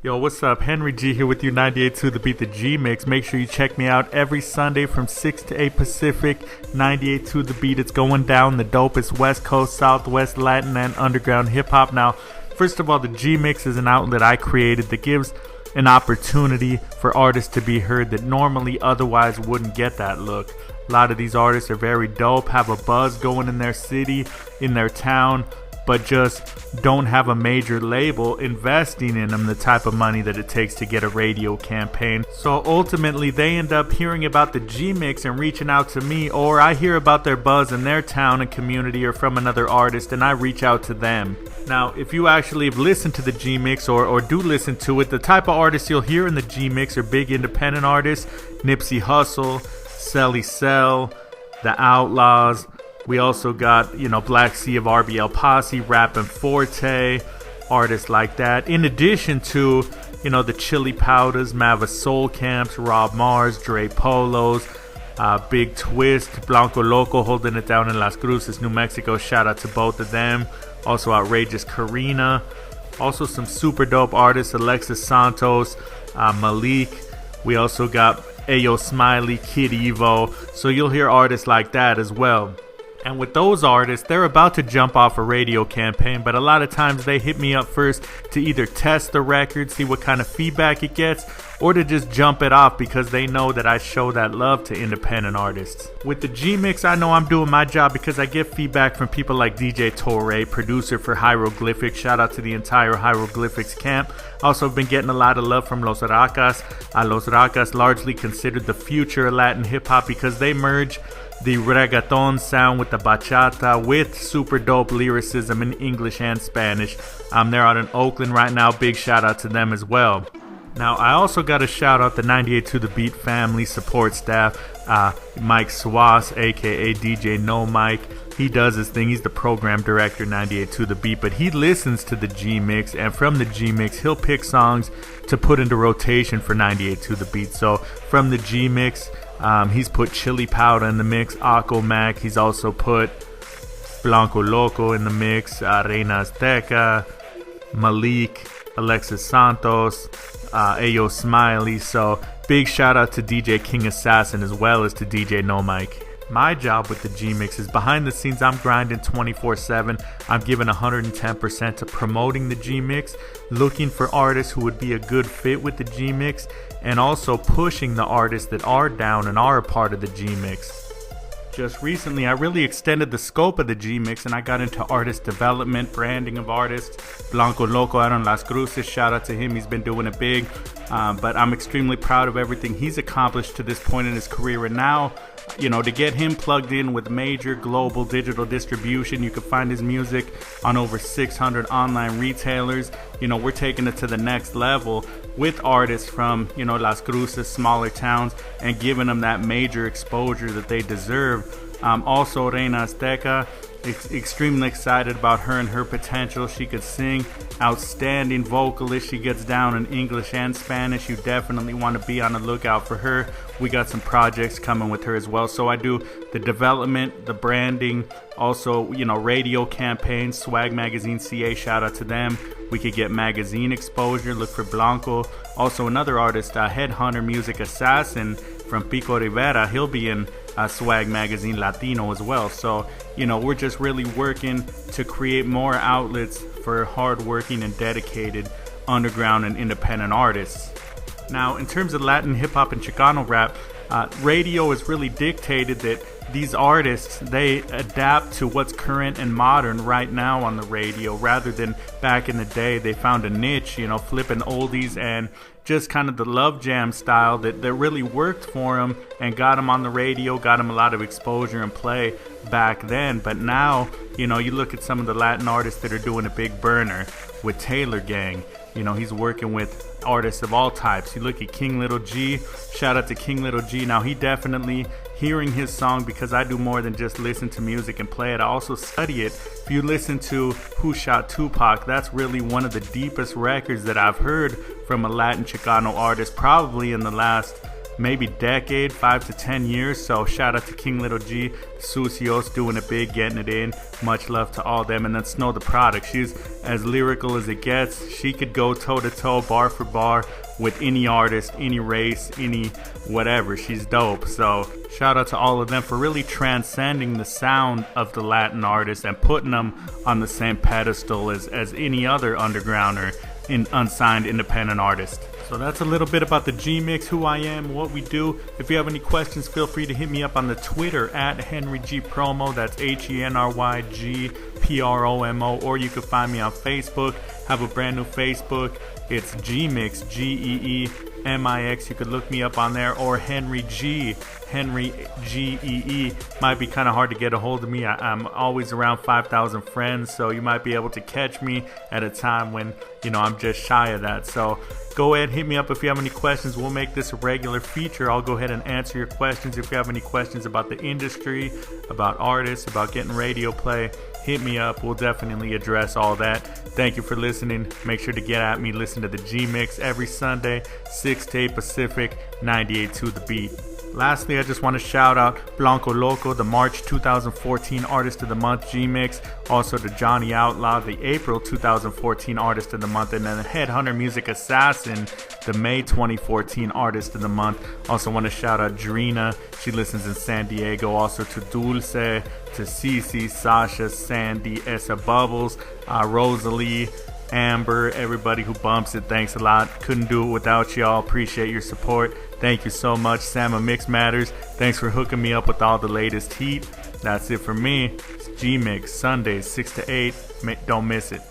Yo, what's up? Henry G here with you, 98.2 The Beat, the G Mix. Make sure you check me out every Sunday from 6 to 8 Pacific, 98.2 The Beat. It's going down the dopest West Coast, Southwest, Latin, and underground hip-hop. Now, first of all, the G Mix is an outlet I created that gives an opportunity for artists to be heard that normally otherwise wouldn't get that look. A lot of these artists are very dope, have a buzz going in their city, in their town, but just don't have a major label investing in them the type of money that it takes to get a radio campaign. So ultimately they end up hearing about the G-Mix and reaching out to me, or I hear about their buzz in their town and community or from another artist and I reach out to them. Now, if you actually have listened to the G-Mix or do listen to it, the type of artists you'll hear in the G-Mix are big independent artists, Nipsey Hussle, Celly Cell, The Outlaws. We also got, Black Sea of RBL Posse, Rappin' Forte, artists like that. In addition to, the Chili Powders, Mava Soul Camps, Rob Mars, Dre Polos, Big Twist, Blanco Loco holding it down in Las Cruces, New Mexico. Shout out to both of them. Also Outrageous Karina. Also some super dope artists, Alexis Santos, Malik. We also got Ayo Smiley, Kid Evo. So you'll hear artists like that as well. And with those artists, they're about to jump off a radio campaign, but a lot of times they hit me up first to either test the record, see what kind of feedback it gets, or to just jump it off because they know that I show that love to independent artists. With the G-Mix, I know I'm doing my job because I get feedback from people like DJ Torre, producer for Hieroglyphics. Shout out to the entire Hieroglyphics camp. Also been getting a lot of love from Los Racas. Los Racas largely considered the future of Latin hip-hop because they merge the reggaeton sound with the bachata with super dope lyricism in English and Spanish. They're out in Oakland right now. Big shout out to them as well. Now, I also got to shout out the 98.2 The Beat family support staff. Mike Swass, aka DJ No Mike. He does his thing. He's the program director, 98.2 The Beat, but he listens to the G-Mix, and from the G-Mix, he'll pick songs to put into rotation for 98.2 The Beat. So from the G-Mix, he's put Chili Powder in the mix, Akko Mac. He's also put Blanco Loco in the mix, Reina Azteca, Malik, Alexis Santos, Ayo Smiley. So big shout out to DJ King Assassin as well as to DJ No Mike. My job with the G-Mix is behind the scenes. I'm grinding 24/7. I'm giving 110% to promoting the G-Mix, looking for artists who would be a good fit with the G-Mix, and also pushing the artists that are down and are a part of the G-Mix. Just recently, I really extended the scope of the G-Mix and I got into artist development, branding of artists. Blanco Loco out on Las Cruces, shout out to him. He's been doing it big, but I'm extremely proud of everything he's accomplished to this point in his career. And now, to get him plugged in with major global digital distribution, you can find his music on over 600 online retailers. We're taking it to the next level with artists from, Las Cruces, smaller towns, and giving them that major exposure that they deserve. Also, Reina Azteca, extremely excited about her and her potential. She could sing, outstanding vocalist. She gets down in English and Spanish. You definitely want to be on the lookout for her. We got some projects coming with her as well. So I do the development, the branding, also, radio campaigns, Swag Magazine CA, shout out to them. We could get magazine exposure, look for Blanco. Also another artist, Headhunter Music Assassin from Pico Rivera. He'll be in Swag Magazine Latino as well. So, we're just really working to create more outlets for hardworking and dedicated underground and independent artists. Now, in terms of Latin hip-hop and Chicano rap, radio has really dictated that these artists, they adapt to what's current and modern right now on the radio, rather than back in the day they found a niche, flipping oldies and just kind of the love jam style that really worked for them and got them on the radio, got them a lot of exposure and play back then. But now, you look at some of the Latin artists that are doing a big burner with Taylor Gang. He's working with artists of all types. You look at King Little G, shout out to King Little G. Now, he definitely, hearing his song, because I do more than just listen to music and play it, I also study it. If you listen to Who Shot Tupac, that's really one of the deepest records that I've heard from a Latin Chicano artist, probably in the last maybe decade, 5 to 10 years. So shout out to King Little G, Sucios doing it big, getting it in. Much love to all them. And then Snow the Product. She's as lyrical as it gets. She could go toe to toe, bar for bar with any artist, any race, any whatever. She's dope. So shout out to all of them for really transcending the sound of the Latin artists and putting them on the same pedestal as any other underground or unsigned independent artist. So that's a little bit about the G-Mix, who I am, what we do. If you have any questions, feel free to hit me up on the Twitter at Henry G Promo. That's HenryGPromo. Or you can find me on Facebook. Have a brand new Facebook. It's G-Mix, GEEMIX. You could look me up on there. Or Henry G GEE. Might be kind of hard to get a hold of me. I'm always around 5,000 friends, so you might be able to catch me at a time when, I'm just shy of that. So go ahead, hit me up if you have any questions. We'll make this a regular feature. I'll go ahead and answer your questions. If you have any questions about the industry, about artists, about getting radio play, hit me up. We'll definitely address all that. Thank you for listening. Make sure to get at me. Listen to the G-Mix every Sunday, 6 to 8 Pacific, 98.2 The Beat. Lastly, I just want to shout out Blanco Loco, the March 2014 Artist of the Month G-Mix. Also to Johnny Outlaw, the April 2014 Artist of the Month. And then Headhunter Music Assassin, the May 2014 Artist of the Month. Also want to shout out Drina. She listens in San Diego. Also to Dulce, to Cece, Sasha, Sandy, Essa Bubbles, Rosalie, Amber, everybody who bumps it, thanks a lot. Couldn't do it without y'all. Appreciate your support. Thank you so much. Sam of Mix Matters, thanks for hooking me up with all the latest heat. That's it for me. It's G-Mix, Sundays, 6 to 8. Don't miss it.